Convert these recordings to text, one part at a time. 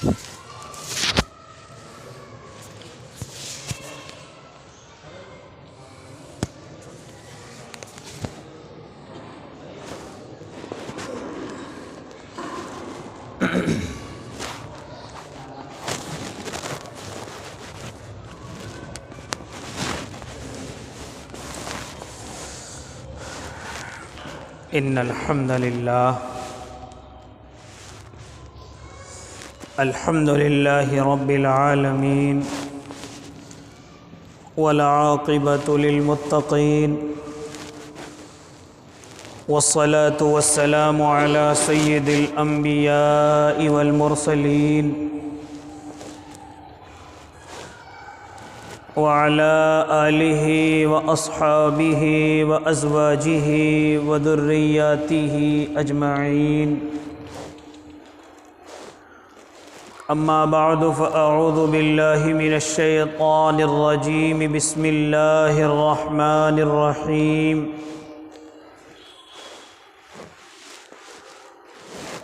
ان الحمد للہ رب العالمین والعاقبۃ للمتقین والصلاة والسلام علی سید الانبیاء والمرسلین وعلى آلہ واصحابہ وازواجہ وذریاتہ اجمعین اما بعد فاعوذ باللہ من الشیطان الرجیم بسم اللہ الرحمن الرحیم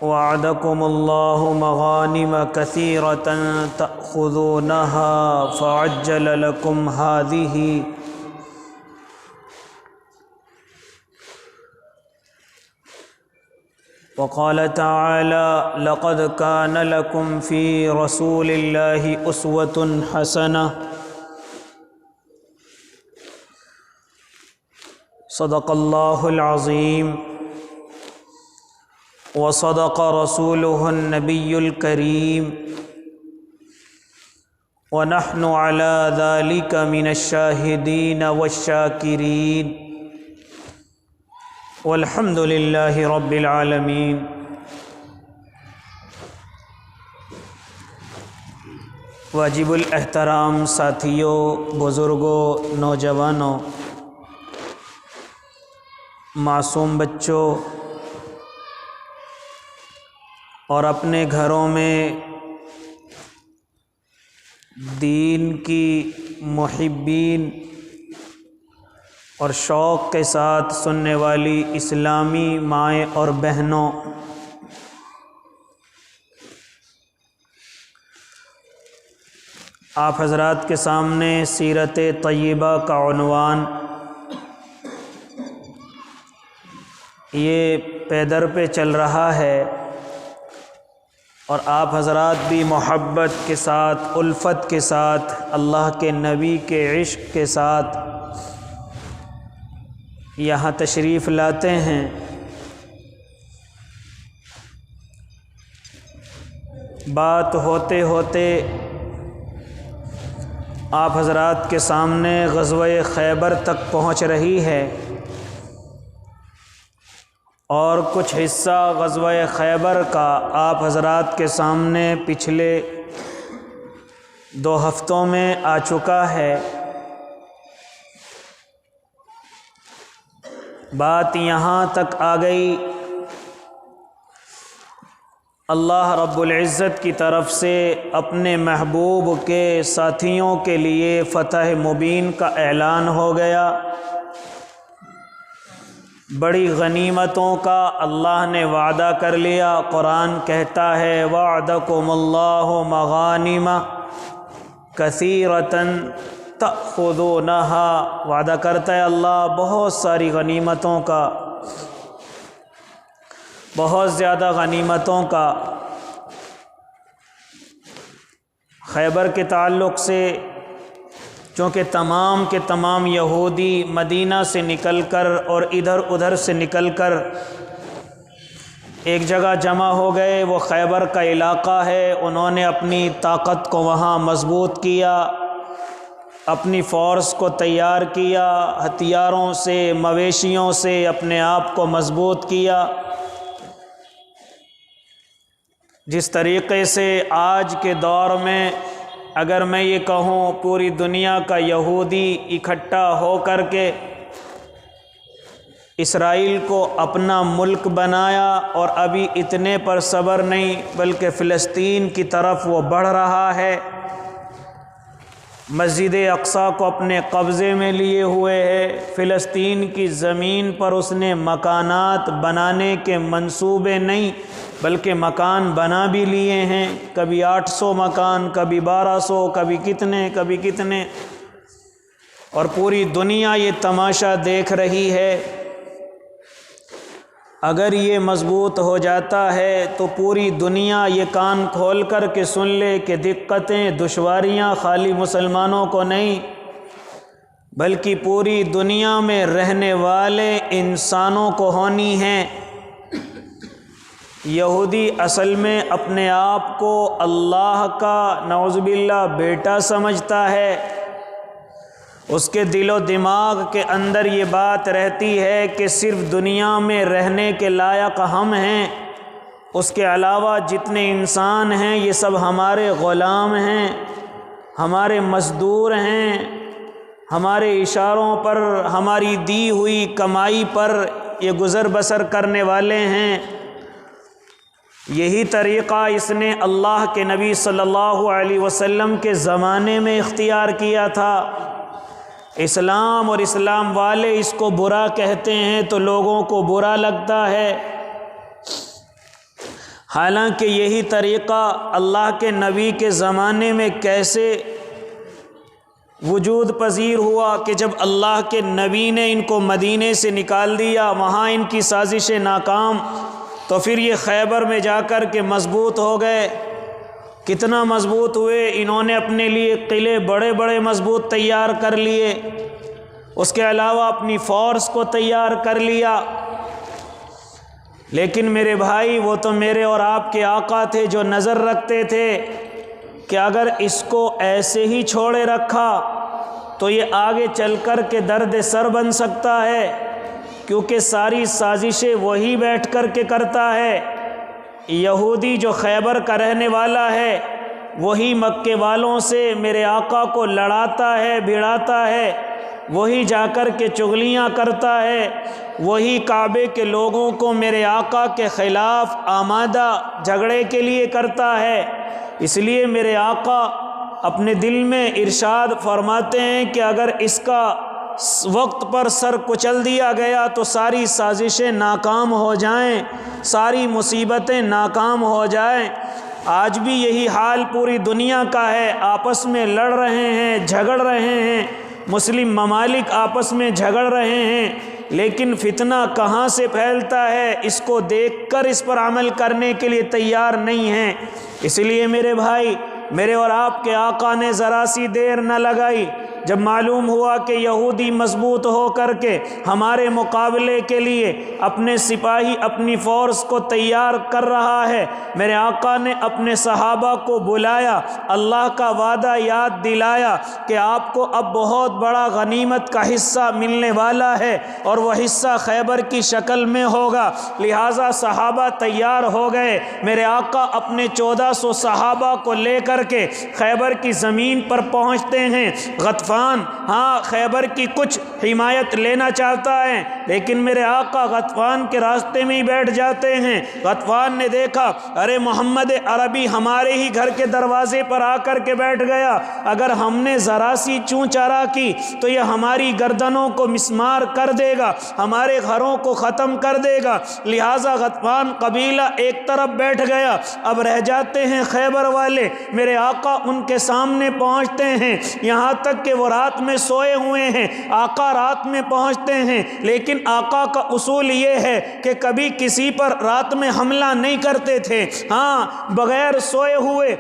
وعدكم الله مغانم كثيرة تأخذونها فعجل لكم هذه وقال تعالى لقد كان لكم في رسول الله أسوة حسنة صدق الله العظيم وصدق رسوله النبي الكريم ونحن على ذلك من الشاهدين والشاكرين والحمد لله رب العالمين۔ واجب الاحترام ساتھیوں، بزرگوں، نوجوانوں، معصوم بچوں اور اپنے گھروں میں دین کی محبین اور شوق کے ساتھ سننے والی اسلامی مائیں اور بہنوں، آپ حضرات کے سامنے سیرت طیبہ کا عنوان یہ پے در پہ چل رہا ہے، اور آپ حضرات بھی محبت کے ساتھ، الفت کے ساتھ، اللہ کے نبی کے عشق کے ساتھ یہاں تشریف لاتے ہیں۔ بات ہوتے ہوتے آپ حضرات کے سامنے غزوہ خیبر تک پہنچ رہی ہے، اور کچھ حصہ غزوہ خیبر کا آپ حضرات کے سامنے پچھلے 2 ہفتوں میں آ چکا ہے۔ بات یہاں تک آ گئی، اللہ رب العزت کی طرف سے اپنے محبوب کے ساتھیوں کے لیے فتح مبین کا اعلان ہو گیا، بڑی غنیمتوں کا اللہ نے وعدہ کر لیا۔ قرآن کہتا ہے وعدکم اللہ مغانم کثیرۃ تأخذونہا، وعدہ کرتا ہے اللہ بہت ساری غنیمتوں کا، بہت زیادہ غنیمتوں کا۔ خیبر کے تعلق سے چونکہ تمام کے تمام یہودی مدینہ سے نکل کر اور ادھر ادھر سے نکل کر ایک جگہ جمع ہو گئے، وہ خیبر کا علاقہ ہے، انہوں نے اپنی طاقت کو وہاں مضبوط کیا، اپنی فورس کو تیار کیا، ہتھیاروں سے، مویشیوں سے اپنے آپ کو مضبوط کیا۔ جس طریقے سے آج کے دور میں اگر میں یہ کہوں پوری دنیا کا یہودی اکٹھا ہو کر کے اسرائیل کو اپنا ملک بنایا، اور ابھی اتنے پر صبر نہیں بلکہ فلسطین کی طرف وہ بڑھ رہا ہے، مسجد اقصیٰ کو اپنے قبضے میں لیے ہوئے ہے، فلسطین کی زمین پر اس نے مکانات بنانے کے منصوبے نہیں بلکہ مکان بنا بھی لیے ہیں، کبھی 800 مکان، کبھی 1200، کبھی کتنے، اور پوری دنیا یہ تماشا دیکھ رہی ہے۔ اگر یہ مضبوط ہو جاتا ہے تو پوری دنیا یہ کان کھول کر کے سن لے کہ دقتیں، دشواریاں خالی مسلمانوں کو نہیں بلکہ پوری دنیا میں رہنے والے انسانوں کو ہونی ہیں۔ یہودی اصل میں اپنے آپ کو اللہ کا نعوذ باللہ بیٹا سمجھتا ہے، اس کے دل و دماغ کے اندر یہ بات رہتی ہے کہ صرف دنیا میں رہنے کے لائق ہم ہیں، اس کے علاوہ جتنے انسان ہیں یہ سب ہمارے غلام ہیں، ہمارے مزدور ہیں، ہمارے اشاروں پر، ہماری دی ہوئی کمائی پر یہ گزر بسر کرنے والے ہیں۔ یہی طریقہ اس نے اللہ کے نبی صلی اللہ علیہ وسلم کے زمانے میں اختیار کیا تھا۔ اسلام اور اسلام والے اس کو برا کہتے ہیں تو لوگوں کو برا لگتا ہے، حالانکہ یہی طریقہ اللہ کے نبی کے زمانے میں کیسے وجود پذیر ہوا کہ جب اللہ کے نبی نے ان کو مدینے سے نکال دیا، وہاں ان کی سازشیں ناکام، تو پھر یہ خیبر میں جا کر کے مضبوط ہو گئے۔ کتنا مضبوط ہوئے، انہوں نے اپنے لیے قلعے بڑے بڑے مضبوط تیار کر لیے، اس کے علاوہ اپنی فورس کو تیار کر لیا۔ لیکن میرے بھائی، وہ تو میرے اور آپ کے آقا تھے جو نظر رکھتے تھے کہ اگر اس کو ایسے ہی چھوڑے رکھا تو یہ آگے چل کر کے درد سر بن سکتا ہے، کیونکہ ساری سازشیں وہی بیٹھ کر کے کرتا ہے۔ یہودی جو خیبر کا رہنے والا ہے وہی مکے والوں سے میرے آقا کو لڑاتا ہے، بھڑاتا ہے، وہی جا کر کے چغلیاں کرتا ہے، وہی کعبے کے لوگوں کو میرے آقا کے خلاف آمادہ جھگڑے کے لیے کرتا ہے۔ اس لیے میرے آقا اپنے دل میں ارشاد فرماتے ہیں کہ اگر اس کا وقت پر سر کچل دیا گیا تو ساری سازشیں ناکام ہو جائیں، ساری مصیبتیں ناکام ہو جائیں۔ آج بھی یہی حال پوری دنیا کا ہے، آپس میں لڑ رہے ہیں، جھگڑ رہے ہیں، مسلم ممالک آپس میں جھگڑ رہے ہیں، لیکن فتنہ کہاں سے پھیلتا ہے اس کو دیکھ کر اس پر عمل کرنے کے لیے تیار نہیں ہیں۔ اس لیے میرے بھائی، میرے اور آپ کے آقا نے ذرا سی دیر نہ لگائی، جب معلوم ہوا کہ یہودی مضبوط ہو کر کے ہمارے مقابلے کے لیے اپنے سپاہی، اپنی فورس کو تیار کر رہا ہے، میرے آقا نے اپنے صحابہ کو بلایا، اللہ کا وعدہ یاد دلایا کہ آپ کو اب بہت بڑا غنیمت کا حصہ ملنے والا ہے اور وہ حصہ خیبر کی شکل میں ہوگا، لہٰذا صحابہ تیار ہو گئے۔ میرے آقا اپنے 1400 صحابہ کو لے کر کے خیبر کی زمین پر پہنچتے ہیں۔ غطفان خیبر کی کچھ حمایت لینا چاہتا ہے، لیکن میرے آقا غطفان کے راستے میں ہی بیٹھ جاتے ہیں۔ غطفان نے دیکھا، ارے محمد عربی ہمارے ہی گھر کے دروازے پر آ کر کے بیٹھ گیا، اگر ہم نے ذرا سی چوں چرا کی تو یہ ہماری گردنوں کو مسمار کر دے گا، ہمارے گھروں کو ختم کر دے گا، لہٰذا غطفان قبیلہ ایک طرف بیٹھ گیا۔ اب رہ جاتے ہیں خیبر والے، میرے آقا ان کے سامنے پہنچتے ہیں، یہاں تک کہ وہ رات میں سوئے ہوئے ہیں، آقا رات میں پہنچتے ہیں، لیکن آقا کا اصول یہ ہے کہ کبھی کسی پر رات میں حملہ نہیں کرتے تھے، بغیر سوئے ہوئے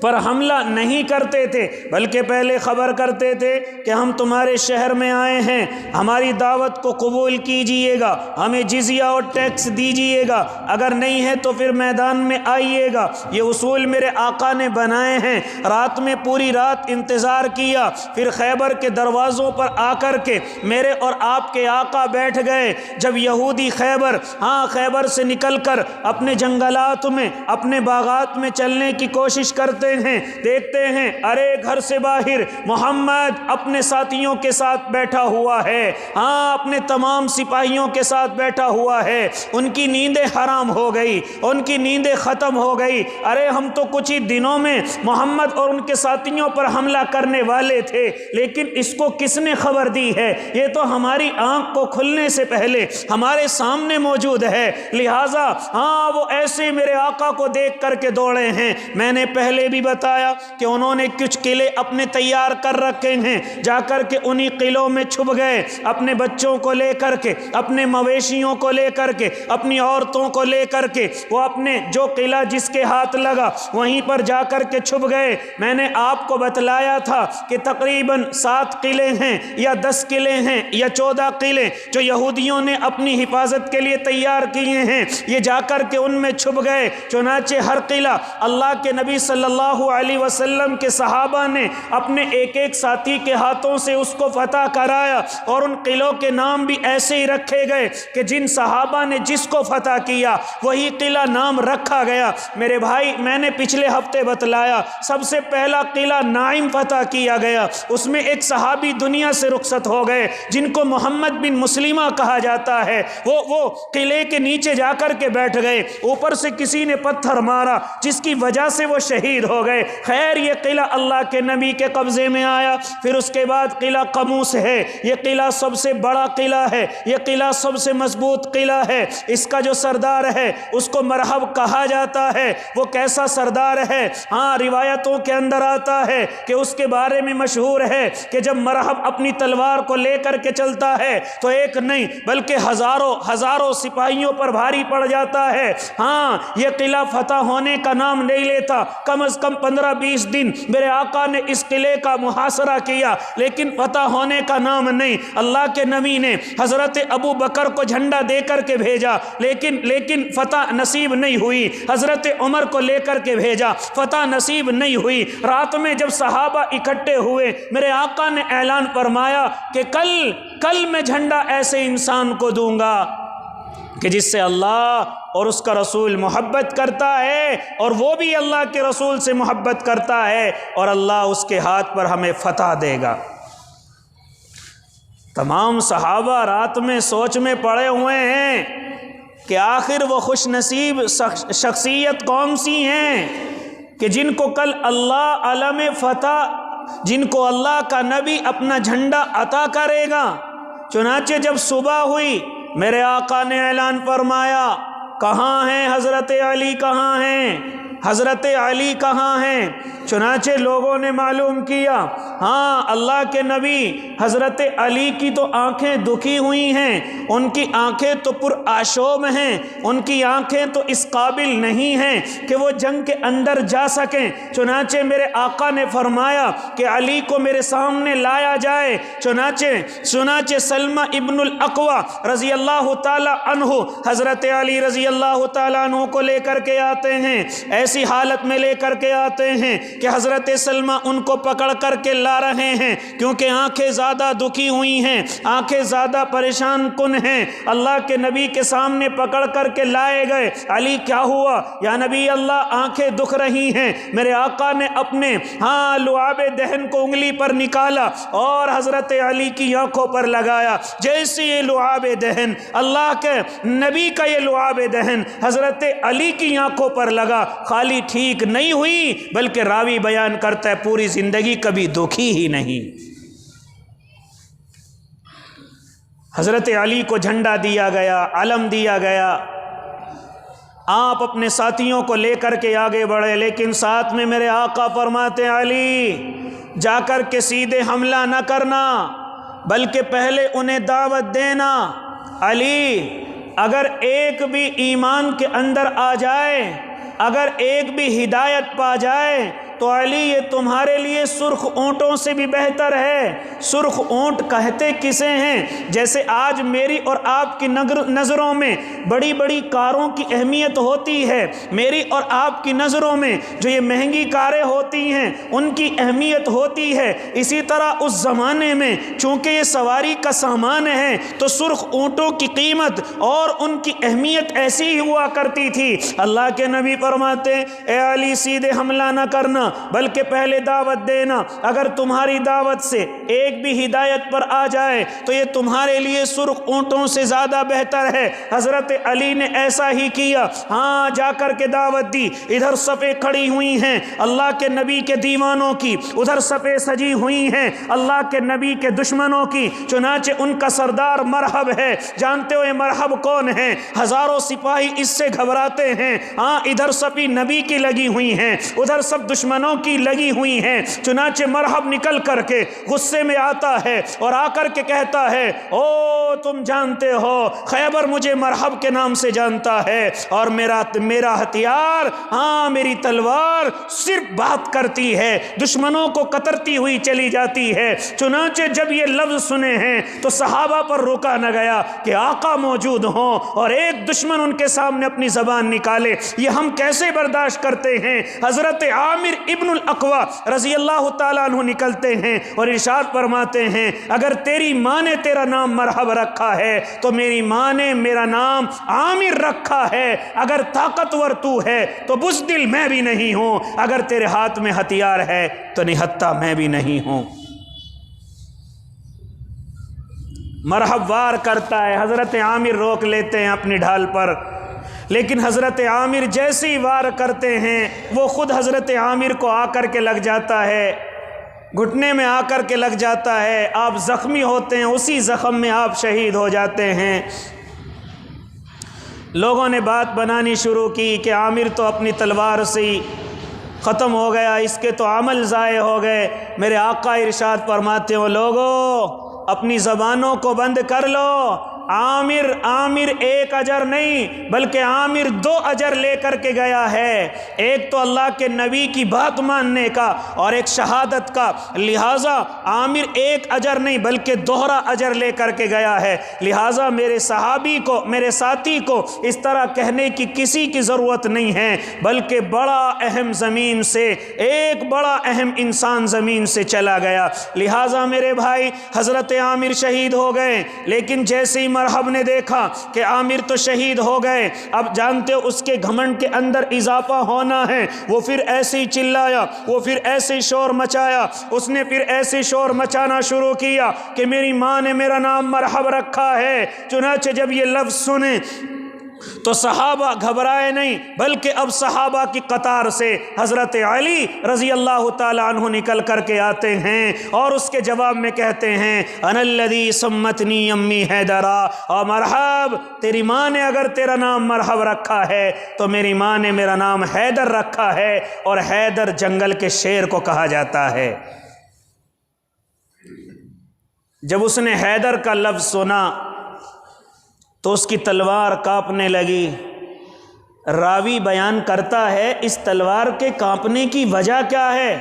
پر حملہ نہیں کرتے تھے، بلکہ پہلے خبر کرتے تھے کہ ہم تمہارے شہر میں آئے ہیں، ہماری دعوت کو قبول کیجئے گا، ہمیں جزیہ اور ٹیکس دیجئے گا، اگر نہیں ہے تو پھر میدان میں آئیے گا۔ یہ اصول میرے آقا نے بنائے ہیں۔ رات میں پوری رات انتظار کیا، پھر خیبر کے دروازوں پر آ کر کے میرے اور آپ کے آقا بیٹھ گئے۔ جب یہودی خیبر سے نکل کر اپنے جنگلات میں، اپنے باغات میں چلنے کی کوشش کرتے کرتے ہیں، دیکھتے ہیں ارے گھر سے باہر محمد اپنے ساتھیوں کے ساتھ بیٹھا ہوا ہے، ہاں اپنے تمام سپاہیوں کے ساتھ بیٹھا ہوا ہے، ان کی نیندیں حرام ہو گئی، ان کی نیندیں ختم ہو گئی۔ ارے ہم تو کچھ ہی دنوں میں محمد اور ان کے ساتھیوں پر حملہ کرنے والے تھے، لیکن اس کو کس نے خبر دی ہے؟ یہ تو ہماری آنکھ کو کھلنے سے پہلے ہمارے سامنے موجود ہے، لہٰذا ہاں وہ ایسے میرے آقا کو دیکھ کر کے دوڑے ہیں۔ میں نے پہلے بھی بتایا کہ انہوں نے کچھ قلعے اپنے تیار کر رکھے ہیں، جا کر کے انہی قلعوں میں چھپ گئے، اپنے بچوں کو لے کر کے، اپنے مویشیوں کو لے کر کے، اپنی عورتوں کو لے کر کے، وہ اپنے جو قلعہ جس کے ہاتھ لگا وہیں پر جا کر کے چھپ گئے۔ میں نے آپ کو بتلایا تھا کہ تقریباً 7 قلعے ہیں یا 10 قلعے ہیں یا 14 قلعے جو یہودیوں نے اپنی حفاظت کے لیے تیار کیے ہیں، یہ جا کر کے ان میں چھپ گئے۔ چنانچہ ہر قلعہ اللہ کے نبی صلی اللہ علیہ وسلم کے صحابہ نے اپنے ایک ایک ساتھی کے ہاتھوں سے اس کو فتح کرایا، اور ان قلعوں کے نام بھی ایسے ہی رکھے گئے کہ جن صحابہ نے جس کو فتح کیا وہی قلعہ نام رکھا گیا۔ میرے بھائی میں نے پچھلے ہفتے بتلایا سب سے پہلا قلعہ نائم فتح کیا گیا، اس میں ایک صحابی دنیا سے رخصت ہو گئے جن کو محمد بن مسلمہ کہا جاتا ہے، وہ قلعے کے نیچے جا کر کے بیٹھ گئے، اوپر سے کسی نے پتھر مارا جس کی وجہ سے وہ شہید ہو گئے۔ خیر یہ قلعہ اللہ کے نبی کے قبضے میں آیا۔ پھر اس کے بعد قلعہ قموس ہے، یہ قلعہ سب سے بڑا قلعہ ہے، یہ قلعہ سب سے مضبوط قلعہ ہے، اس کا جو سردار ہے اس کو مرحب کہا جاتا ہے۔ وہ کیسا سردار ہے؟ ہاں روایتوں کے اندر آتا ہے کہ اس کے بارے میں مشہور ہے کہ جب مرحب اپنی تلوار کو لے کر کے چلتا ہے تو ایک نہیں بلکہ ہزاروں سپاہیوں پر بھاری پڑ جاتا ہے۔ ہاں یہ قلعہ فتح ہونے کا نام نہیں لیتا، کم از کم 15-20 دن میرے آقا نے اس قلعے کا محاصرہ کیا، لیکن فتح ہونے کا نام نہیں۔ اللہ کے نبی نے حضرت ابو بکر کو جھنڈا دے کر کے بھیجا، لیکن فتح نصیب نہیں ہوئی۔ حضرت عمر کو لے کر کے بھیجا، فتح نصیب نہیں ہوئی۔ رات میں جب صحابہ اکٹھے ہوئے میرے آقا نے اعلان فرمایا کہ کل میں جھنڈا ایسے انسان کو دوں گا کہ جس سے اللہ اور اس کا رسول محبت کرتا ہے، اور وہ بھی اللہ کے رسول سے محبت کرتا ہے، اور اللہ اس کے ہاتھ پر ہمیں فتح دے گا۔ تمام صحابہ رات میں سوچ میں پڑے ہوئے ہیں کہ آخر وہ خوش نصیب شخصیت کون سی ہیں کہ جن کو کل اللہ علم فتح، جن کو اللہ کا نبی اپنا جھنڈا عطا کرے گا۔ چنانچہ جب صبح ہوئی میرے آقا نے اعلان فرمایا کہاں ہیں حضرت علی، کہاں ہیں حضرت علی، کہاں ہیں؟ چنانچہ لوگوں نے معلوم کیا ہاں اللہ کے نبی حضرت علی کی تو آنکھیں دکھی ہوئی ہیں، ان کی آنکھیں تو پر آشوب ہیں، ان کی آنکھیں تو اس قابل نہیں ہیں کہ وہ جنگ کے اندر جا سکیں۔ چنانچہ میرے آقا نے فرمایا کہ علی کو میرے سامنے لایا جائے۔ چنانچہ سلمہ ابن الاقوع رضی اللہ تعالی عنہ حضرت علی رضی اللہ تعالی عنہ کو لے کر کے آتے ہیں، ایسی حالت میں لے کر کے آتے ہیں کہ حضرت سلمہ ان کو پکڑ کر کے لا رہے ہیں، کیونکہ آنکھیں زیادہ دکھی ہوئی ہیں، آنکھیں زیادہ پریشان کن ہیں۔ اللہ کے نبی کے سامنے پکڑ کر کے لائے گئے۔ علی کیا ہوا یا نبی اللہ؟ آنکھیں دکھ رہی ہیں۔ میرے آقا نے اپنے لعاب دہن کو انگلی پر نکالا اور حضرت علی کی آنکھوں پر لگایا۔ جیسے یہ لعاب دہن، اللہ کے نبی کا یہ لعاب دہن حضرت علی کی آنکھوں پر لگا، خالی ٹھیک نہیں ہوئی بلکہ راوی بیان کرتا ہے پوری زندگی کبھی دکھی ہی نہیں۔ حضرت علی کو جھنڈا دیا گیا، علم دیا گیا، آپ اپنے ساتھیوں کو لے کر کے آگے بڑھے، لیکن ساتھ میں میرے آقا فرماتے علی جا کر کے سیدھے حملہ نہ کرنا بلکہ پہلے انہیں دعوت دینا۔ علی اگر ایک بھی ایمان کے اندر آ جائے، اگر ایک بھی ہدایت پا جائے تو علی یہ تمہارے لیے سرخ اونٹوں سے بھی بہتر ہے۔ سرخ اونٹ کہتے کسے ہیں؟ جیسے آج میری اور آپ کی نظروں میں بڑی بڑی کاروں کی اہمیت ہوتی ہے، میری اور آپ کی نظروں میں جو یہ مہنگی کاریں ہوتی ہیں ان کی اہمیت ہوتی ہے، اسی طرح اس زمانے میں چونکہ یہ سواری کا سامان ہے تو سرخ اونٹوں کی قیمت اور ان کی اہمیت ایسی ہی ہوا کرتی تھی۔ اللہ کے نبی فرماتے اے علی سیدھے حملہ نہ کرنا بلکہ پہلے دعوت دینا، اگر تمہاری دعوت سے ایک بھی ہدایت پر آ جائے تو یہ تمہارے لیے سرخ اونٹوں سے زیادہ بہتر ہے۔ حضرت علی نے ایسا ہی کیا، ہاں جا کر کے دعوت دی۔ ادھر صفیں کھڑی ہوئی ہیں اللہ کے نبی کے دیوانوں کی، ادھر صفیں سجی ہوئی ہیں اللہ کے نبی کے دشمنوں کی، چنانچہ ان کا سردار مرحب ہے۔ جانتے ہو یہ مرحب کون ہے؟ ہزاروں سپاہی اس سے گھبراتے ہیں، ہاں ادھر صفیں نبی کی لگی ہوئی ہیں، ادھر سب دشمنوں کی لگی ہوئی ہیں۔ چنانچہ مرحب نکل کر کے غصے میں آتا ہے اور آ کر کے کہتا ہے، او تم جانتے ہو خیبر مجھے مرحب کے نام سے جانتا ہے، اور میرا ہتھیار، ہاں میری تلوار صرف بات کرتی ہے، دشمنوں کو کترتی ہوئی چلی جاتی ہے۔ چنانچہ جب یہ لفظ سنے ہیں تو صحابہ پر روکا نہ گیا کہ آقا موجود ہوں اور ایک دشمن ان کے سامنے اپنی زبان نکالے، یہ ہم کیسے برداشت کرتے ہیں؟ حضرت عامر ابن الاقوا رضی اللہ تعالیٰ عنہ نکلتے ہیں اور ارشاد فرماتے ہیں، اگر تیری ماں نے تیرا نام مرحب رکھا ہے تو میری ماں نے میرا نام عامر رکھا ہے۔ اگر طاقتور تو ہے تو بزدل میں بھی نہیں ہوں، اگر تیرے ہاتھ میں ہتھیار ہے تو نہتہ میں بھی نہیں ہوں۔ مرحب وار کرتا ہے، حضرت عامر روک لیتے ہیں اپنی ڈھال پر، لیکن حضرت عامر جیسے ہی وار کرتے ہیں وہ خود حضرت عامر کو آ کر کے لگ جاتا ہے، گھٹنے میں آ کر کے لگ جاتا ہے، آپ زخمی ہوتے ہیں، اسی زخم میں آپ شہید ہو جاتے ہیں۔ لوگوں نے بات بنانی شروع کی کہ عامر تو اپنی تلوار سے ہی ختم ہو گیا، اس کے تو عمل ضائع ہو گئے۔ میرے آقا ارشاد فرماتے ہو، لوگوں اپنی زبانوں کو بند کر لو، عامر ایک اجر نہیں بلکہ عامر 2 اجر لے کر کے گیا ہے، ایک تو اللہ کے نبی کی بات ماننے کا اور ایک شہادت کا، لہٰذا عامر ایک اجر نہیں بلکہ دوہرا اجر لے کر کے گیا ہے۔ لہٰذا میرے صحابی کو، میرے ساتھی کو اس طرح کہنے کی کسی کی ضرورت نہیں ہے، بلکہ بڑا اہم زمین سے ایک بڑا اہم انسان زمین سے چلا گیا۔ لہٰذا میرے بھائی حضرت عامر شہید ہو گئے، لیکن جیسے ہی مرحب نے دیکھا کہ عامر تو شہید ہو گئے، اب جانتے ہو اس کے گھمنڈ کے اندر اضافہ ہونا ہے، وہ پھر ایسے ہی چلایا، وہ پھر ایسے ہی شور مچایا، اس نے پھر ایسے شور مچانا شروع کیا کہ میری ماں نے میرا نام مرحب رکھا ہے۔ چنانچہ جب یہ لفظ سنے تو صحابہ گھبرائے نہیں، بلکہ اب صحابہ کی قطار سے حضرت علی رضی اللہ تعالیٰ عنہ نکل کر کے آتے ہیں اور اس کے جواب میں کہتے ہیں، انا الذی سمتنی امی حیدرا، اور مرحب تیری ماں نے اگر تیرا نام مرحب رکھا ہے تو میری ماں نے میرا نام حیدر رکھا ہے، اور حیدر جنگل کے شیر کو کہا جاتا ہے۔ جب اس نے حیدر کا لفظ سنا تو اس کی تلوار کانپنے لگی۔ راوی بیان کرتا ہے اس تلوار کے کانپنے کی وجہ کیا ہے؟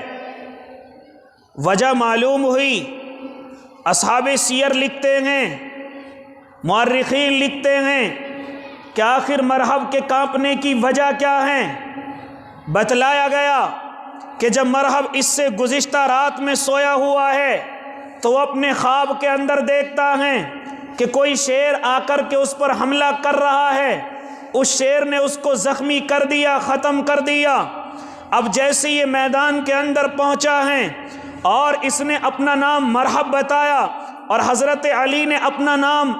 وجہ معلوم ہوئی، اصحاب سیر لکھتے ہیں، مورخین لکھتے ہیں کہ آخر مرحب کے کانپنے کی وجہ کیا ہے؟ بتلایا گیا کہ جب مرحب اس سے گزشتہ رات میں سویا ہوا ہے تو وہ اپنے خواب کے اندر دیکھتا ہے کہ کوئی شیر آ کر کے اس پر حملہ کر رہا ہے، اس شیر نے اس کو زخمی کر دیا، ختم کر دیا۔ اب جیسے یہ میدان کے اندر پہنچا ہے اور اس نے اپنا نام مرحب بتایا، اور حضرت علی نے اپنا نام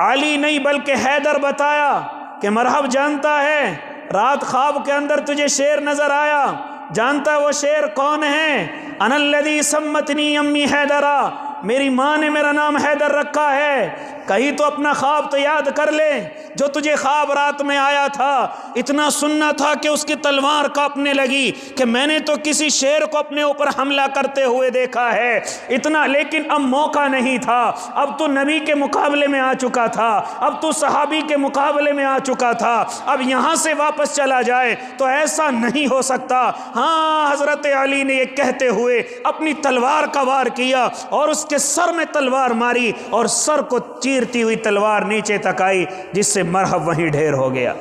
علی نہیں بلکہ حیدر بتایا کہ مرحب جانتا ہے رات خواب کے اندر تجھے شیر نظر آیا، جانتا وہ شیر کون ہے؟ انا الذی سمتنی امی حیدرا، میری ماں نے میرا نام حیدر رکھا ہے۔ کہیں تو اپنا خواب تو یاد کر لے، جو تجھے خواب رات میں آیا تھا، اتنا سننا تھا کہ اس کی تلوار کانپنے لگی کہ میں نے تو کسی شیر کو اپنے اوپر حملہ کرتے ہوئے دیکھا ہے، اتنا، لیکن اب موقع نہیں تھا، اب تو نبی کے مقابلے میں آ چکا تھا، اب تو صحابی کے مقابلے میں آ چکا تھا، اب یہاں سے واپس چلا جائے تو ایسا نہیں ہو سکتا۔ ہاں حضرت علی نے یہ کہتے ہوئے اپنی تلوار کا وار کیا اور اس کے سر میں تلوار ماری، اور سر کو چیرتی ہوئی تلوار نیچے تک آئی، جس سے مرحب وہیں ڈھیر ہو گیا۔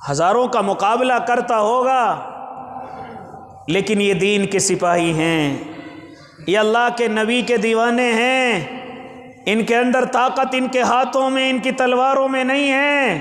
ہزاروں کا مقابلہ کرتا ہوگا، لیکن یہ دین کے سپاہی ہیں، یہ اللہ کے نبی کے دیوانے ہیں، ان کے اندر طاقت ان کے ہاتھوں میں، ان کی تلواروں میں نہیں ہے،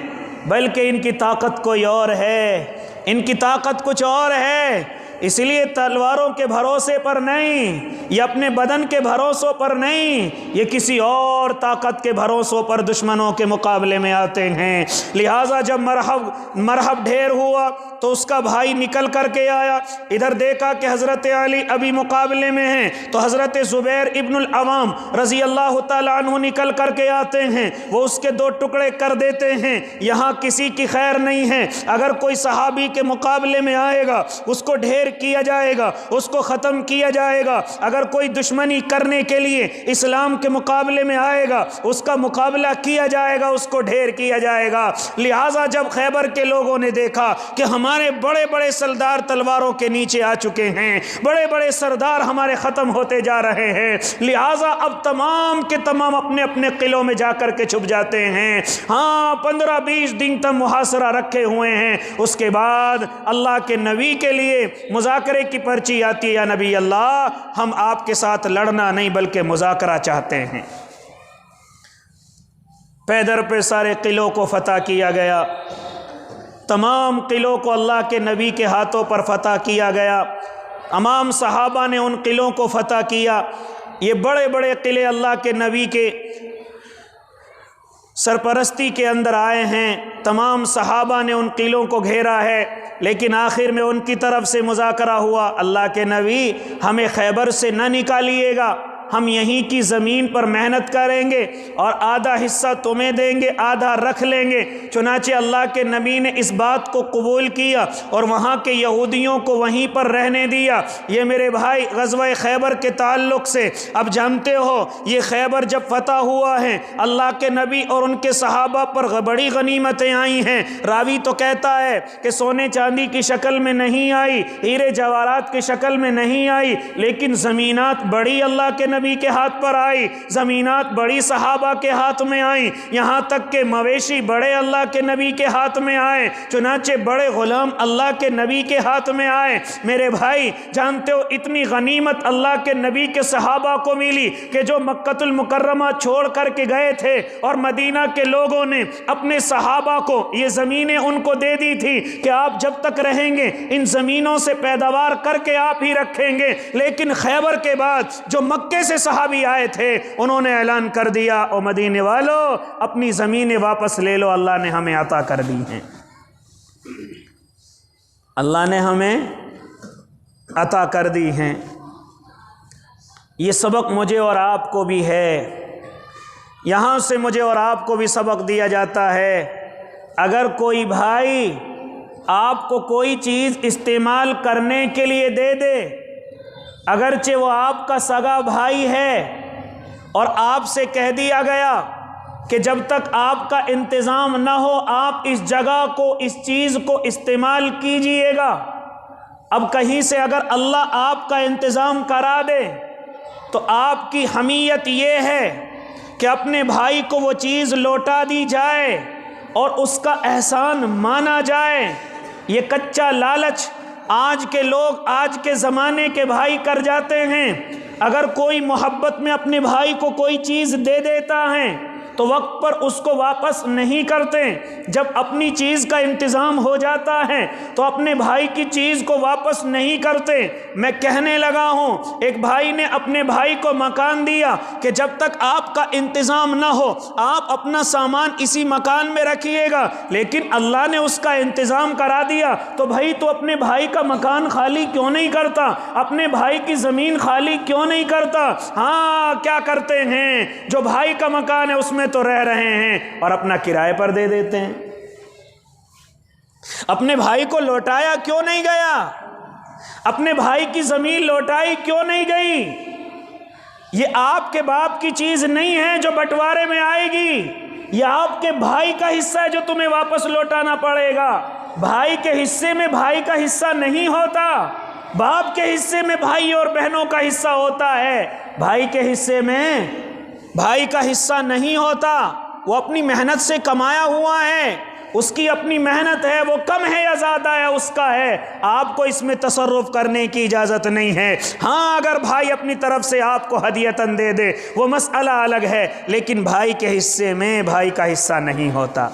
بلکہ ان کی طاقت کوئی اور ہے۔ ان کی طاقت کچھ اور ہے، اس لیے تلواروں کے بھروسے پر نہیں، یہ اپنے بدن کے بھروسوں پر نہیں، یہ کسی اور طاقت کے بھروسوں پر دشمنوں کے مقابلے میں آتے ہیں۔ لہٰذا جب مرحب ڈھیر ہوا تو اس کا بھائی نکل کر کے آیا، ادھر دیکھا کہ حضرت علی ابھی مقابلے میں ہیں، تو حضرت زبیر ابن العوام رضی اللہ تعالیٰ عنہ نکل کر کے آتے ہیں، وہ اس کے 2 ٹکڑے کر دیتے ہیں۔ یہاں کسی کی خیر نہیں ہے، اگر کوئی صحابی کے مقابلے میں آئے گا اس کو ڈھیر کیا جائے گا، اس کو ختم کیا جائے گا، اگر کوئی دشمنی کرنے کے لیے اسلام کے مقابلے میں آئے گا اس کا مقابلہ کیا جائے گا، اس کو ڈھیر کیا جائے گا۔ لہٰذا جب خیبر کے لوگوں نے دیکھا کہ ہمارے بڑے بڑے سردار تلواروں کے نیچے آ چکے ہیں، بڑے بڑے سردار ہمارے ختم ہوتے جا رہے ہیں، لہٰذا اب تمام کے تمام اپنے اپنے قلعوں میں جا کر کے چھپ جاتے ہیں۔ ہاں 15-20 دن تک محاصرہ رکھے ہوئے ہیں۔ اس کے بعد اللہ کے نبی کے لیے مذاکرے کی پرچی آتی ہے، یا نبی اللہ ہم آپ کے ساتھ لڑنا نہیں بلکہ مذاکرہ چاہتے ہیں۔ پیدر پہ سارے قلعوں کو فتح کیا گیا، تمام قلعوں کو اللہ کے نبی کے ہاتھوں پر فتح کیا گیا، تمام صحابہ نے ان قلعوں کو فتح کیا۔ یہ بڑے بڑے قلعے اللہ کے نبی کے سرپرستی کے اندر آئے ہیں، تمام صحابہ نے ان قلعوں کو گھیرا ہے، لیکن آخر میں ان کی طرف سے مذاکرہ ہوا، اللہ کے نبی ہمیں خیبر سے نہ نکالیے گا، ہم یہیں کی زمین پر محنت کریں گے اور آدھا حصہ تمہیں دیں گے، آدھا رکھ لیں گے۔ چنانچہ اللہ کے نبی نے اس بات کو قبول کیا اور وہاں کے یہودیوں کو وہیں پر رہنے دیا۔ یہ میرے بھائی غزوہ خیبر کے تعلق سے اب جانتے ہو، یہ خیبر جب فتح ہوا ہے اللہ کے نبی اور ان کے صحابہ پر بڑی غنیمتیں آئی ہیں۔ راوی تو کہتا ہے کہ سونے چاندی کی شکل میں نہیں آئی، ہیرے جواہرات کی شکل میں نہیں آئی، لیکن زمینات بڑی اللہ کے نبی کے ہاتھ پر آئی، زمینات بڑی صحابہ کے ہاتھ میں آئیں، یہاں تک کہ مویشی بڑے اللہ کے نبی کے ہاتھ میں آئے، چنانچہ بڑے غلام اللہ کے نبی کے ہاتھ میں آئے۔ میرے بھائی جانتے ہو اتنی غنیمت اللہ کے نبی کے صحابہ کو ملی کہ جو مکہ المکرمہ چھوڑ کر کے گئے تھے اور مدینہ کے لوگوں نے اپنے صحابہ کو یہ زمینیں ان کو دے دی تھی کہ آپ جب تک رہیں گے ان زمینوں سے پیداوار کر کے آپ ہی رکھیں گے، لیکن خیبر کے بعد جو مکے سے صحابی آئے تھے انہوں نے اعلان کر دیا، او مدینے والو اپنی زمینیں واپس لے لو، اللہ نے ہمیں عطا کر دی ہیں، اللہ نے ہمیں عطا کر دی ہیں۔ یہ سبق مجھے اور آپ کو بھی ہے، یہاں سے مجھے اور آپ کو بھی سبق دیا جاتا ہے۔ اگر کوئی بھائی آپ کو کوئی چیز استعمال کرنے کے لیے دے دے، اگرچہ وہ آپ کا سگا بھائی ہے، اور آپ سے کہہ دیا گیا کہ جب تک آپ کا انتظام نہ ہو آپ اس جگہ کو اس چیز کو استعمال کیجئے گا، اب کہیں سے اگر اللہ آپ کا انتظام کرا دے تو آپ کی حمیت یہ ہے کہ اپنے بھائی کو وہ چیز لوٹا دی جائے اور اس کا احسان مانا جائے۔ یہ کچا لالچ آج کے لوگ آج کے زمانے کے بھائی کر جاتے ہیں۔ اگر کوئی محبت میں اپنے بھائی کو کوئی چیز دے دیتا ہے تو وقت پر اس کو واپس نہیں کرتے، جب اپنی چیز کا انتظام ہو جاتا ہے تو اپنے بھائی کی چیز کو واپس نہیں کرتے۔ میں کہنے لگا ہوں ایک بھائی نے اپنے بھائی کو مکان دیا کہ جب تک آپ کا انتظام نہ ہو آپ اپنا سامان اسی مکان میں رکھیے گا، لیکن اللہ نے اس کا انتظام کرا دیا تو بھائی تو اپنے بھائی کا مکان خالی کیوں نہیں کرتا، اپنے بھائی کی زمین خالی کیوں نہیں کرتا؟ ہاں کیا کرتے ہیں، جو بھائی کا مکان ہے اس میں تو رہ رہے ہیں اور اپنا کرائے پر دے دیتے ہیں۔ اپنے بھائی کو لوٹایا کیوں نہیں گیا؟ اپنے بھائی کی زمین لوٹائی کیوں نہیں گئی؟ یہ آپ کے باپ کی چیز نہیں ہے جو بٹوارے میں آئے گی، یہ آپ کے بھائی کا حصہ ہے جو تمہیں واپس لوٹانا پڑے گا۔ بھائی کے حصے میں بھائی کا حصہ نہیں ہوتا، باپ کے حصے میں بھائی اور بہنوں کا حصہ ہوتا ہے، بھائی کے حصے میں بھائی کا حصہ نہیں ہوتا۔ وہ اپنی محنت سے کمایا ہوا ہے، اس کی اپنی محنت ہے، وہ کم ہے یا زیادہ ہے اس کا ہے، آپ کو اس میں تصرف کرنے کی اجازت نہیں ہے۔ ہاں اگر بھائی اپنی طرف سے آپ کو ہدیتاً دے دے وہ مسئلہ الگ ہے، لیکن بھائی کے حصے میں بھائی کا حصہ نہیں ہوتا۔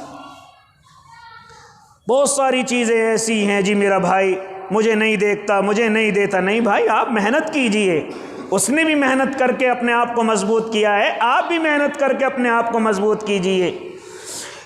بہت ساری چیزیں ایسی ہیں جی میرا بھائی مجھے نہیں دیکھتا، مجھے نہیں دیتا. نہیں بھائی، آپ محنت کیجئے. اس نے بھی محنت کر کے اپنے آپ کو مضبوط کیا ہے، آپ بھی محنت کر کے اپنے آپ کو مضبوط کیجئے.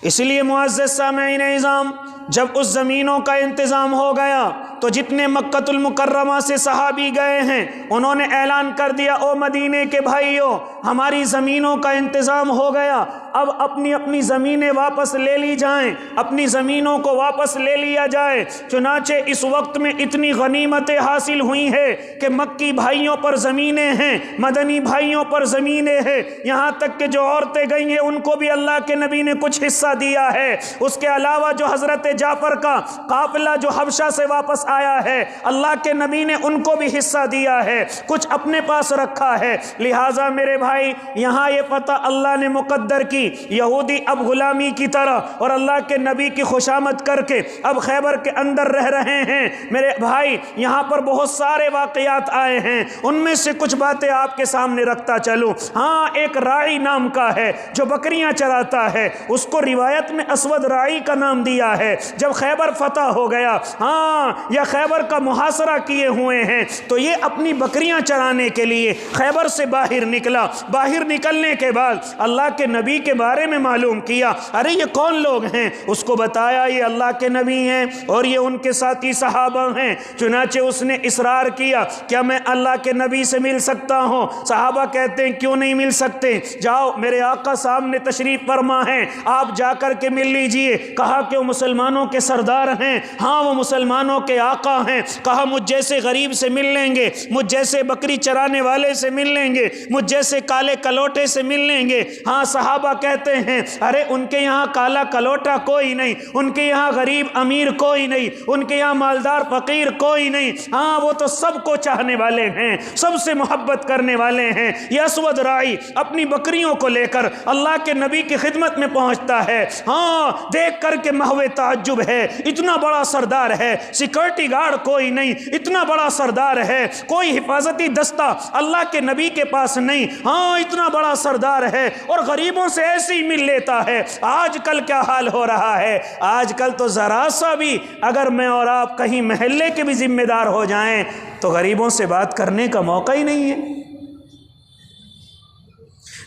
اس لیے معزز سامعین اعظام، جب اس زمینوں کا انتظام ہو گیا تو جتنے مکۃ المکرمہ سے صحابی گئے ہیں انہوں نے اعلان کر دیا، او مدینے کے بھائیوں، ہماری زمینوں کا انتظام ہو گیا، اب اپنی اپنی زمینیں واپس لے لی جائیں، اپنی زمینوں کو واپس لے لیا جائے. چنانچہ اس وقت میں اتنی غنیمتیں حاصل ہوئی ہیں کہ مکی بھائیوں پر زمینیں ہیں، مدنی بھائیوں پر زمینیں ہیں، یہاں تک کہ جو عورتیں گئی ہیں ان کو بھی اللہ کے نبی نے کچھ حصہ دیا ہے. اس کے علاوہ جو حضرت جعفر کا قافلہ جو حبشہ سے واپس آیا ہے، اللہ کے نبی نے ان کو بھی حصہ دیا ہے، کچھ اپنے پاس رکھا ہے. لہٰذا میرے بھائی، یہاں یہ پتہ اللہ نے مقدر کی، یہودی اب غلامی کی طرح اور اللہ کے نبی کی خوشامد کر کے اب خیبر کے اندر رہ رہے ہیں. میرے بھائی، یہاں پر بہت سارے واقعات آئے ہیں، ان میں سے کچھ باتیں آپ کے سامنے رکھتا چلوں. ہاں، ایک راعی نام کا ہے جو بکریاں چراتا ہے، اس کو روایت میں اسود راعی کا نام دیا ہے. جب خیبر فتح ہو گیا، ہاں، یا خیبر کا محاصرہ کیے ہوئے ہیں، تو یہ اپنی بکریاں چرانے کے لیے خیبر سے باہر نکلا. باہر نکلنے کے بعد اللہ کے نبی کے بارے میں معلوم کیا، ارے یہ کون لوگ ہیں؟ اس کو بتایا یہ اللہ کے نبی ہیں اور یہ ان کے ساتھی صحابہ ہیں. چنانچہ اس نے اصرار کیا، کیا میں اللہ کے نبی سے مل سکتا ہوں؟ صحابہ کہتے ہیں کیوں نہیں مل سکتے، جاؤ میرے آقا سامنے تشریف فرما ہیں، آپ جا کر کے مل لیجئے. کہا کہ وہ مسلمانوں کے سردار ہیں، ہاں وہ مسلمانوں کے آقا ہیں. کہا مجھ جیسے غریب سے مل لیں گے، مجھ جیسے بکری چرانے والے سے مل لیں گے، مجھ جیسے کالے کلوٹے سے مل لیں گے. ہاں، صحابہ کہتے ہیں ارے ان کے یہاں کالا کلوٹا کوئی نہیں، ان کے یہاں غریب امیر کوئی نہیں، ان کے یہاں مالدار فقیر کوئی نہیں. ہاں، وہ تو سب کو چاہنے والے ہیں، سب سے محبت کرنے والے ہیں. یہ اسود راعی اپنی بکریوں کو لے کر اللہ کے نبی کی خدمت میں پہنچتا ہے. ہاں، دیکھ کر کے محو تعجب ہے، اتنا بڑا سردار ہے، سیکورٹی گارڈ کوئی نہیں، اتنا بڑا سردار ہے، کوئی حفاظتی دستہ اللہ کے نبی کے پاس نہیں. ہاں، اتنا بڑا سردار ہے اور غریبوں سے ایسے ہی مل لیتا ہے. آج کل کیا حال ہو رہا ہے؟ آج کل تو ذرا سا بھی اگر میں اور آپ کہیں محلے کے بھی ذمہ دار ہو جائیں تو غریبوں سے بات کرنے کا موقع ہی نہیں ہے.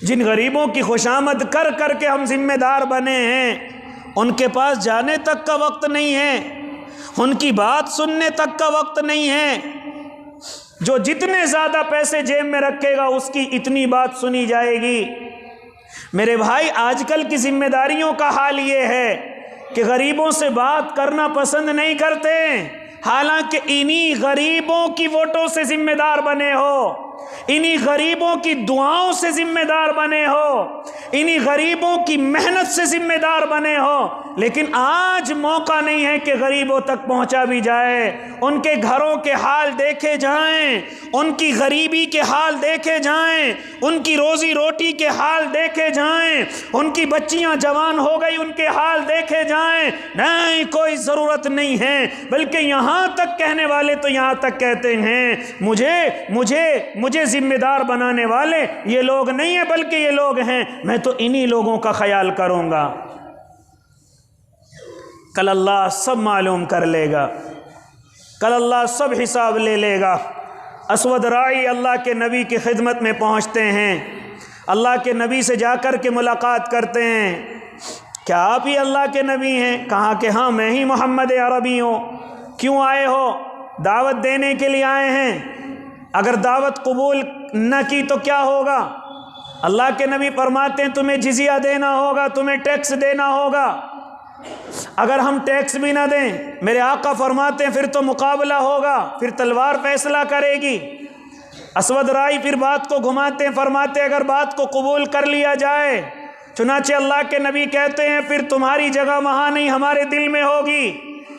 جن غریبوں کی خوشامد کر کر کے ہم ذمہ دار بنے ہیں، ان کے پاس جانے تک کا وقت نہیں ہے، ان کی بات سننے تک کا وقت نہیں ہے. جو جتنے زیادہ پیسے جیب میں رکھے گا اس کی اتنی بات سنی جائے گی. میرے بھائی، آج کل کی ذمہ داریوں کا حال یہ ہے کہ غریبوں سے بات کرنا پسند نہیں کرتے، حالانکہ انہی غریبوں کی ووٹوں سے ذمہ دار بنے ہو، انہی غریبوں کی دعاؤں سے ذمہ دار بنے ہو، انہی غریبوں کی محنت سے ذمہ دار بنے ہو. لیکن آج موقع نہیں ہے کہ غریبوں تک پہنچا بھی جائے، ان کے گھروں کے حال دیکھے جائیں، ان کی غریبی کے حال دیکھے جائیں، ان کی روزی روٹی کے حال دیکھے جائیں، ان کی بچیاں جوان ہو گئی ان کے حال دیکھے جائیں. نہیں، کوئی ضرورت نہیں ہے. بلکہ یہاں تک کہنے والے تو یہاں تک کہتے ہیں مجھے ذمہ دار بنانے والے یہ لوگ نہیں ہیں بلکہ یہ لوگ ہیں، میں تو انہی لوگوں کا خیال کروں گا. کل اللہ سب معلوم کر لے گا، کل اللہ سب حساب لے لے گا. اسود راعی اللہ کے نبی کی خدمت میں پہنچتے ہیں، اللہ کے نبی سے جا کر کے ملاقات کرتے ہیں. کیا آپ ہی اللہ کے نبی ہیں؟ کہا کہ ہاں، میں ہی محمد عربی ہوں. کیوں آئے ہو؟ دعوت دینے کے لیے آئے ہیں. اگر دعوت قبول نہ کی تو کیا ہوگا؟ اللہ کے نبی فرماتے ہیں تمہیں جزیہ دینا ہوگا، تمہیں ٹیکس دینا ہوگا. اگر ہم ٹیکس بھی نہ دیں، میرے آقا فرماتے ہیں پھر تو مقابلہ ہوگا، پھر تلوار فیصلہ کرے گی. اسود راعی پھر بات کو گھماتے ہیں، فرماتے ہیں اگر بات کو قبول کر لیا جائے، چنانچہ اللہ کے نبی کہتے ہیں پھر تمہاری جگہ وہاں نہیں ہمارے دل میں ہوگی.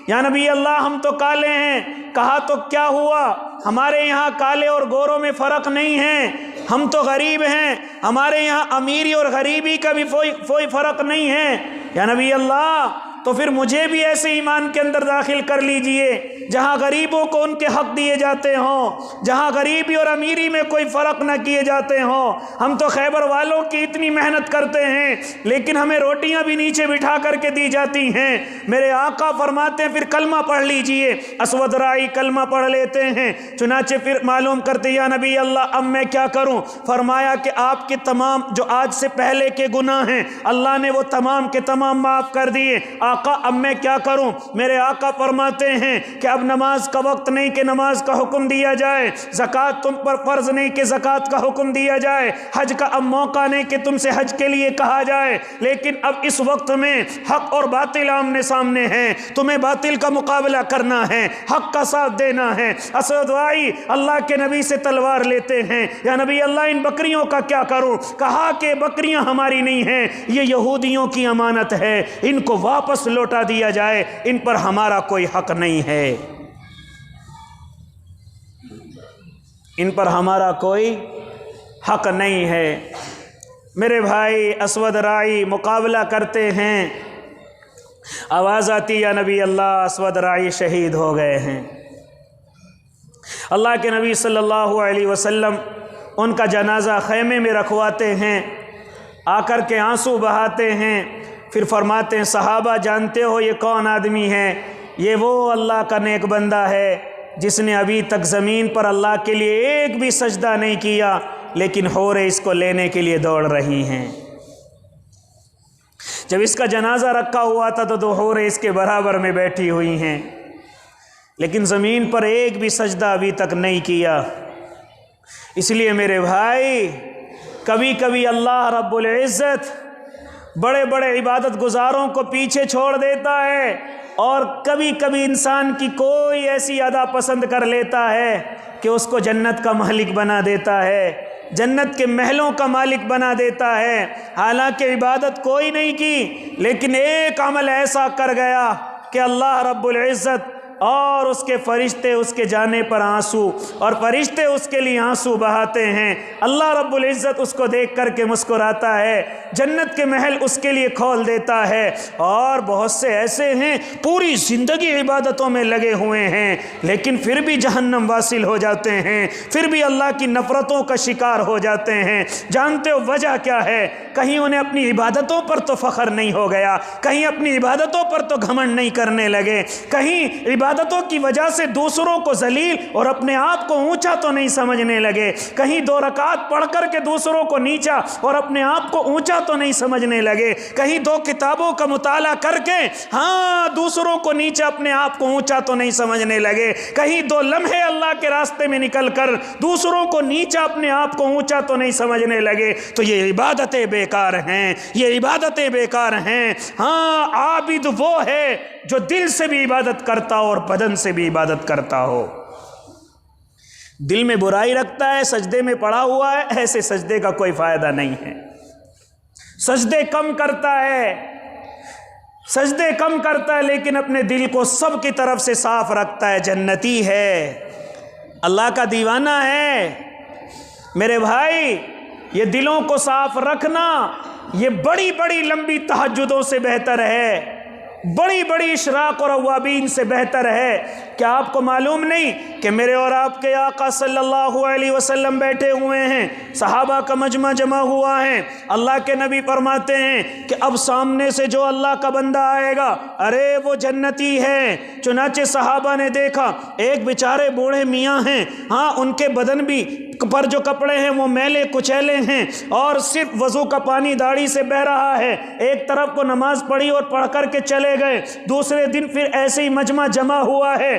یا نبی اللہ، ہم تو کالے ہیں. کہا تو کیا ہوا؟ ہمارے یہاں کالے اور گوروں میں فرق نہیں ہے، ہم تو غریب ہیں، ہمارے یہاں امیری اور غریبی کا بھی کوئی فرق نہیں ہے. یا نبی اللہ، تو پھر مجھے بھی ایسے ایمان کے اندر داخل کر لیجئے جہاں غریبوں کو ان کے حق دیے جاتے ہوں، جہاں غریبی اور امیری میں کوئی فرق نہ کیے جاتے ہوں۔ ہم تو خیبر والوں کی اتنی محنت کرتے ہیں لیکن ہمیں روٹیاں بھی نیچے بٹھا کر کے دی جاتی ہیں۔ میرے آقا فرماتے ہیں پھر کلمہ پڑھ لیجئے۔ اسود رائی کلمہ پڑھ لیتے ہیں، چنانچہ پھر معلوم کرتے یا نبی اللہ اب میں کیا کروں؟ فرمایا کہ آپ کے تمام جو آج سے پہلے کے گناہ ہیں اللہ نے وہ تمام کے تمام معاف کر دیے۔ آقا اب میں کیا کروں؟ میرے آقا فرماتے ہیں کہ اب نماز کا وقت نہیں کہ نماز کا حکم دیا جائے، زکوٰۃ تم پر فرض نہیں کہ زکوٰۃ کا حکم دیا جائے، حج کا اب موقع نہیں کہ تم سے حج کے لیے کہا جائے، لیکن اب اس وقت میں حق اور باطل آمنے سامنے ہیں، تمہیں باطل کا مقابلہ کرنا ہے، حق کا ساتھ دینا ہے۔ اسود وائی اللہ کے نبی سے تلوار لیتے ہیں، یا نبی اللہ ان بکریوں کا کیا کروں؟ کہا کہ بکریاں ہماری نہیں ہیں، یہ یہودیوں کی امانت ہے، ان کو واپس لوٹا دیا جائے، ان پر ہمارا کوئی حق نہیں ہے، ان پر ہمارا کوئی حق نہیں ہے۔ میرے بھائی اسود رائی مقابلہ کرتے ہیں، آواز آتی یا نبی اللہ اسود رائی شہید ہو گئے ہیں۔ اللہ کے نبی صلی اللہ علیہ وسلم ان کا جنازہ خیمے میں رکھواتے ہیں، آ کر کے آنسو بہاتے ہیں، پھر فرماتے ہیں صحابہ جانتے ہو یہ کون آدمی ہے؟ یہ وہ اللہ کا نیک بندہ ہے جس نے ابھی تک زمین پر اللہ کے لیے ایک بھی سجدہ نہیں کیا، لیکن حوریں اس کو لینے کے لیے دوڑ رہی ہیں۔ جب اس کا جنازہ رکھا ہوا تھا تو دو حوریں اس کے برابر میں بیٹھی ہوئی ہیں، لیکن زمین پر ایک بھی سجدہ ابھی تک نہیں کیا۔ اس لیے میرے بھائی کبھی کبھی اللہ رب العزت بڑے بڑے عبادت گزاروں کو پیچھے چھوڑ دیتا ہے، اور کبھی کبھی انسان کی کوئی ایسی ادا پسند کر لیتا ہے کہ اس کو جنت کا مالک بنا دیتا ہے، جنت کے محلوں کا مالک بنا دیتا ہے۔ حالانکہ عبادت کوئی نہیں کی، لیکن ایک عمل ایسا کر گیا کہ اللہ رب العزت اور اس کے فرشتے اس کے جانے پر آنسو، اور فرشتے اس کے لیے آنسو بہاتے ہیں۔ اللہ رب العزت اس کو دیکھ کر کے مسکراتا ہے، جنت کے محل اس کے لیے کھول دیتا ہے۔ اور بہت سے ایسے ہیں پوری زندگی عبادتوں میں لگے ہوئے ہیں، لیکن پھر بھی جہنم واصل ہو جاتے ہیں، پھر بھی اللہ کی نفرتوں کا شکار ہو جاتے ہیں۔ جانتے ہو وجہ کیا ہے؟ کہیں انہیں اپنی عبادتوں پر تو فخر نہیں ہو گیا، کہیں اپنی عبادتوں پر تو گھمنڈ نہیں کرنے لگے، کہیں عبادتوں کی وجہ سے دوسروں کو ذلیل اور اپنے آپ کو اونچا تو نہیں سمجھنے لگے، کہیں 2 رکعت پڑھ کر کے دوسروں کو نیچا اور اپنے آپ کو اونچا تو نہیں سمجھنے لگے، کہیں 2 کتابوں کا مطالعہ کر کے دوسروں کو نیچا اپنے آپ کو اونچا تو نہیں سمجھنے لگے، کہیں 2 لمحے اللہ کے راستے میں نکل کر دوسروں کو نیچا اپنے آپ کو اونچا تو نہیں سمجھنے لگے۔ تو یہ عبادتیں بیکار ہیں، یہ عبادتیں بیکار ہیں۔ عابد وہ ہے جو دل سے بھی عبادت کرتا ہو اور بدن سے بھی عبادت کرتا ہو۔ دل میں برائی رکھتا ہے، سجدے میں پڑا ہوا ہے، ایسے سجدے کا کوئی فائدہ نہیں ہے۔ سجدے کم کرتا ہے، سجدے کم کرتا ہے، لیکن اپنے دل کو سب کی طرف سے صاف رکھتا ہے، جنتی ہے، اللہ کا دیوانہ ہے۔ میرے بھائی یہ دلوں کو صاف رکھنا یہ بڑی بڑی لمبی تہجدوں سے بہتر ہے، بڑی بڑی اشراق اور اوابین سے بہتر ہے۔ کیا آپ کو معلوم نہیں کہ میرے اور آپ کے آقا صلی اللہ علیہ وسلم بیٹھے ہوئے ہیں، صحابہ کا مجمع جمع ہوا ہے، اللہ کے نبی فرماتے ہیں کہ اب سامنے سے جو اللہ کا بندہ آئے گا ارے وہ جنتی ہے۔ چنانچہ صحابہ نے دیکھا ایک بیچارے بوڑھے میاں ہیں، ان کے بدن بھی پر جو کپڑے ہیں وہ میلے کچیلے ہیں، اور صرف وضو کا پانی داڑھی سے بہ رہا ہے۔ ایک طرف کو نماز پڑھی اور پڑھ کر کے چلے گئے، دوسرے دن پھر ایسے ہی مجمع جمع ہوا ہے۔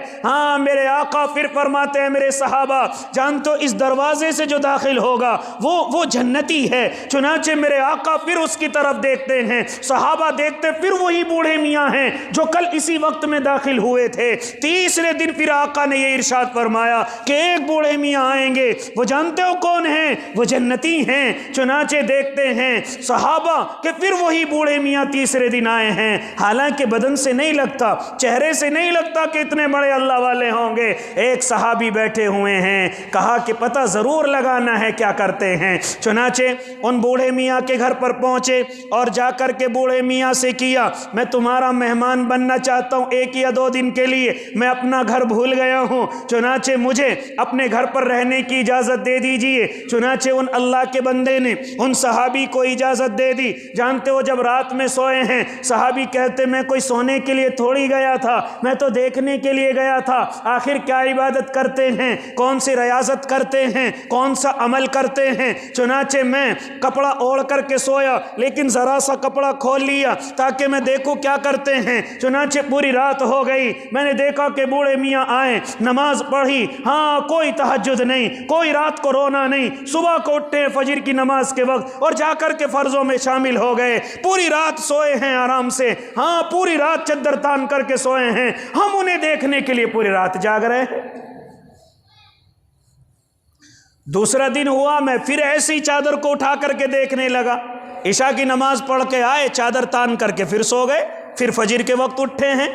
میرے آقا پھر فرماتے ہیں میرے صحابہ جانتے ہو اس دروازے سے جو داخل ہوگا وہ جنتی ہے۔ چنانچہ میرے آقا پھر اس کی طرف دیکھتے ہیں، صحابہ دیکھتے پھر وہی بوڑھے میاں ہیں جو کل اسی وقت میں داخل ہوئے تھے۔ تیسرے دن پھر آقا نے یہ ارشاد فرمایا کہ ایک بوڑھے میاں آئیں گے وہ جانتے ہو کون ہیں؟ وہ جنتی ہیں۔ چنانچہ دیکھتے ہیں صحابہ کہ پھر وہی بوڑھے میاں تیسرے دن آئے ہیں، حالانکہ بدن سے نہیں لگتا، چہرے سے نہیں لگتا کہ اتنے بڑے اللہ والے ہوں گے۔ ایک صحابی بیٹھے ہوئے ہیں، کہا کہ پتہ ضرور لگانا ہے کیا کرتے ہیں۔ چنانچہ ان بوڑھے میاں کے گھر پر پہنچے اور جا کر کے بوڑھے میاں سے کیا، میں تمہارا مہمان بننا چاہتا ہوں 1 یا 2 دن کے لیے، میں اپنا گھر بھول گیا ہوں، چنانچہ مجھے اپنے گھر پر رہنے کی اجازت دے دیجئے۔ چنانچہ ان اللہ کے بندے نے ان صحابی کو اجازت دے دی۔ جانتے ہو جب رات میں سوئے ہیں، صحابی کہتے میں کوئی سونے کے لیے تھوڑی گیا تھا، میں تو دیکھنے کے لیے گیا تھا آخر کیا عبادت کرتے ہیں، کون سی ریاضت کرتے ہیں، کون سا عمل کرتے ہیں۔ چنانچہ میں کپڑا اوڑھ کر کے سویا، لیکن ذرا سا کپڑا کھول لیا تاکہ میں دیکھوں کیا کرتے ہیں۔ چنانچہ پوری رات ہو گئی، میں نے دیکھا کہ بوڑھے میاں آئے، نماز پڑھی، ہاں کوئی تہجد نہیں، کوئی رات کو رونا نہیں، صبح کو اٹھے فجر کی نماز کے وقت اور جا کر کے فرضوں میں شامل ہو گئے، پوری رات سوئے ہیں آرام سے، ہاں پوری رات چادر تان کر کے سوئے ہیں، ہم انہیں دیکھنے کے لیے پوری رات جاگ رہے ہیں۔ دوسرا دن ہوا، میں پھر ایسی چادر کو اٹھا کر کے دیکھنے لگا، عشاء کی نماز پڑھ کے آئے، چادر تان کر کے پھر سو گئے، پھر فجر کے وقت اٹھے ہیں۔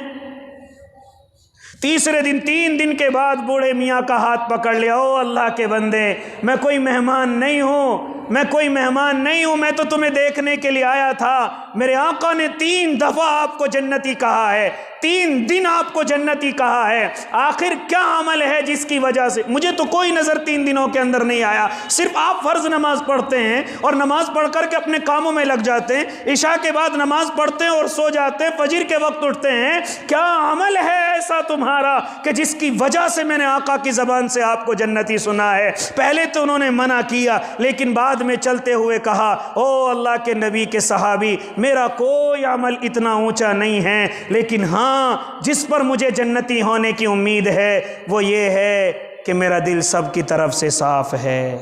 تیسرے دن 3 دن کے بعد بوڑھے میاں کا ہاتھ پکڑ لیا، او اللہ کے بندے، میں کوئی مہمان نہیں ہوں، میں کوئی مہمان نہیں ہوں، میں تو تمہیں دیکھنے کے لیے آیا تھا۔ میرے آقا نے 3 دفعہ آپ کو جنتی کہا ہے، 3 دن آپ کو جنتی کہا ہے، آخر کیا عمل ہے جس کی وجہ سے مجھے تو کوئی نظر 3 دنوں کے اندر نہیں آیا، صرف آپ فرض نماز پڑھتے ہیں اور نماز پڑھ کر کے اپنے کاموں میں لگ جاتے ہیں، عشاء کے بعد نماز پڑھتے ہیں اور سو جاتے ہیں، فجر کے وقت اٹھتے ہیں، کیا عمل ہے ایسا تمہارا کہ جس کی وجہ سے میں نے آقا کی زبان سے آپ کو جنتی سنا ہے؟ پہلے تو انہوں نے منع کیا، لیکن بعد میں چلتے ہوئے کہا، او اللہ کے نبی کے صحابی، میرا کوئی عمل اتنا اونچا نہیں ہے، لیکن ہاں جس پر مجھے جنتی ہونے کی امید ہے وہ یہ ہے کہ میرا دل سب کی طرف سے صاف ہے۔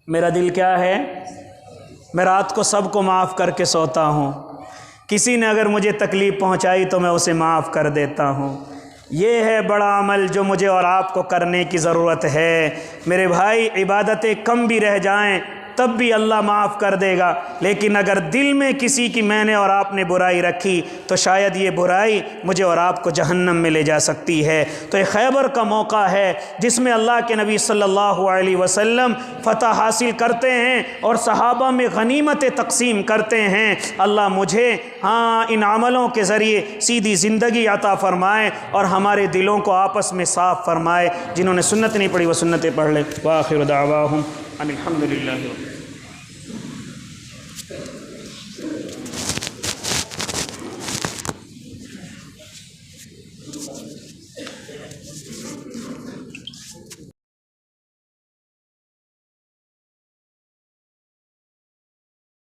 میرا دل کیا ہے؟ میں رات کو سب کو معاف کر کے سوتا ہوں، کسی نے اگر مجھے تکلیف پہنچائی تو میں اسے معاف کر دیتا ہوں۔ یہ ہے بڑا عمل جو مجھے اور آپ کو کرنے کی ضرورت ہے۔ میرے بھائی، عبادتیں کم بھی رہ جائیں تب بھی اللہ معاف کر دے گا، لیکن اگر دل میں کسی کی میں نے اور آپ نے برائی رکھی تو شاید یہ برائی مجھے اور آپ کو جہنم میں لے جا سکتی ہے۔ تو یہ خیبر کا موقع ہے جس میں اللہ کے نبی صلی اللہ علیہ وسلم فتح حاصل کرتے ہیں اور صحابہ میں غنیمتیں تقسیم کرتے ہیں۔ اللہ مجھے ان عملوں کے ذریعے سیدھی زندگی عطا فرمائے اور ہمارے دلوں کو آپس میں صاف فرمائے۔ جنہوں نے سنت نہیں پڑھی وہ سنتیں پڑھ لیں۔ وآخر دعواہم ان الحمد للہ۔